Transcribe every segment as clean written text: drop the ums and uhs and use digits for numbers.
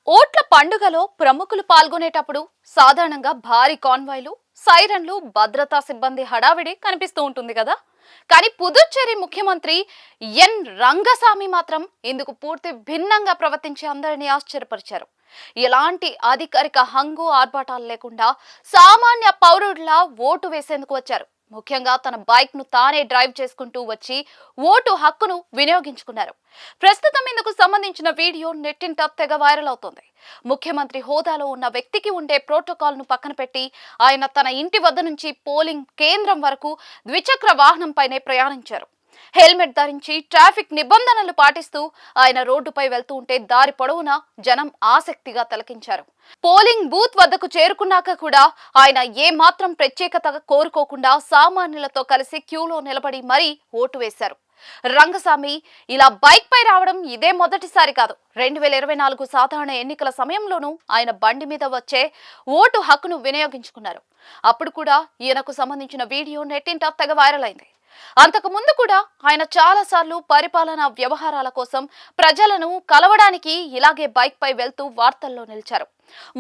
ఓట్ల పండుగలో ప్రముఖులు పాల్గొనేటప్పుడు సాధారణంగా భారీ కాన్వాయ్లు, సైరన్లు, భద్రతా సిబ్బంది హడావిడి కనిపిస్తూ ఉంటుంది కదా. కానీ పుదుచ్చేరి ముఖ్యమంత్రి ఎన్ రంగస్వామి మాత్రం ఇందుకు పూర్తి భిన్నంగా ప్రవర్తించి అందరినీ ఆశ్చర్యపరిచారు. ఎలాంటి అధికారిక హంగు ఆర్భాటాలు లేకుండా సామాన్య పౌరుడిలా ఓటు వేసేందుకు వచ్చారు. ముఖ్యంగా తన బైక్ ను తానే డ్రైవ్ చేసుకుంటూ వచ్చి ఓటు హక్కును వినియోగించుకున్నారు. ప్రస్తుతం ఇందుకు సంబంధించిన వీడియో నెట్టింట తెగ వైరల్ అవుతోంది. ముఖ్యమంత్రి హోదాలో ఉన్న వ్యక్తికి ఉండే ప్రోటోకాల్ ను పక్కన పెట్టి ఆయన తన ఇంటి వద్ద నుంచి పోలింగ్ కేంద్రం వరకు ద్విచక్ర వాహనంపైనే ప్రయాణించారు. హెల్మెట్ ధరించి ట్రాఫిక్ నిబంధనలు పాటిస్తూ ఆయన రోడ్డుపై వెళ్తూ ఉంటే దారి పొడవునా జనం ఆసక్తిగా తిలకించారు. పోలింగ్ బూత్ వద్దకు చేరుకున్నాక కూడా ఆయన ఏ మాత్రం ప్రత్యేకత కోరుకోకుండా సామాన్యులతో కలిసి క్యూలో నిలబడి మరీ ఓటు వేశారు. రంగస్వామి ఇలా బైక్ పై రావడం ఇదే మొదటిసారి కాదు. 2024 సాధారణ ఎన్నికల సమయంలోనూ ఆయన బండి మీద వచ్చే ఓటు హక్కును వినియోగించుకున్నారు. అప్పుడు కూడా ఈయనకు సంబంధించిన వీడియో నెట్టింట తెగ వైరల్ అయింది. అంతకు ముందు కూడా ఆయన చాలా సార్లు పరిపాలనా వ్యవహారాల కోసం ప్రజలను కలవడానికి ఇలాగే బైక్ పై వెళ్తూ వార్తల్లో నిలిచారు.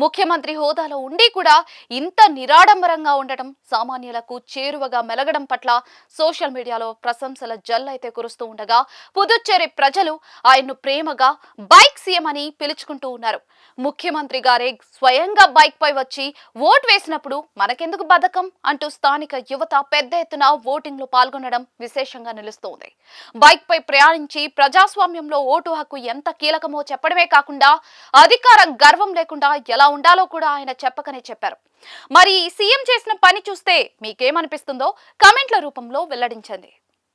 ముఖ్యమంత్రి హోదాలో ఉండి కూడా ఇంత నిరాడంబరంగా ఉండటం, సామాన్యులకు చేరువగా మెలగడం పట్ల సోషల్ మీడియాలో ప్రశంసల జల్లైతే కురుస్తూ ఉండగా పుదుచ్చేరి ప్రజలు ఆయన్ను ప్రేమగా బైక్ సీఎం అని పిలుచుకుంటూ ఉన్నారు. ముఖ్యమంత్రి గారే స్వయంగా బైక్ పై వచ్చి ఓటు వేసినప్పుడు మనకెందుకు బద్ధకం అంటూ స్థానిక యువత పెద్ద ఎత్తున ఓటింగ్ లో పాల్గొనడం విశేషంగా నిలుస్తోంది. బైక్ పై ప్రయాణించి ప్రజాస్వామ్యంలో ఓటు హక్కు ఎంత కీలకమో చెప్పడమే కాకుండా అధికార గర్వం లేకుండా ఎలా ఉండాలో కూడా ఆయన చెప్పకనే చెప్పారు. మరి సీఎం చేసిన పని చూస్తే మీకేమనిపిస్తుందో కామెంట్ల రూపంలో వెల్లడించండి.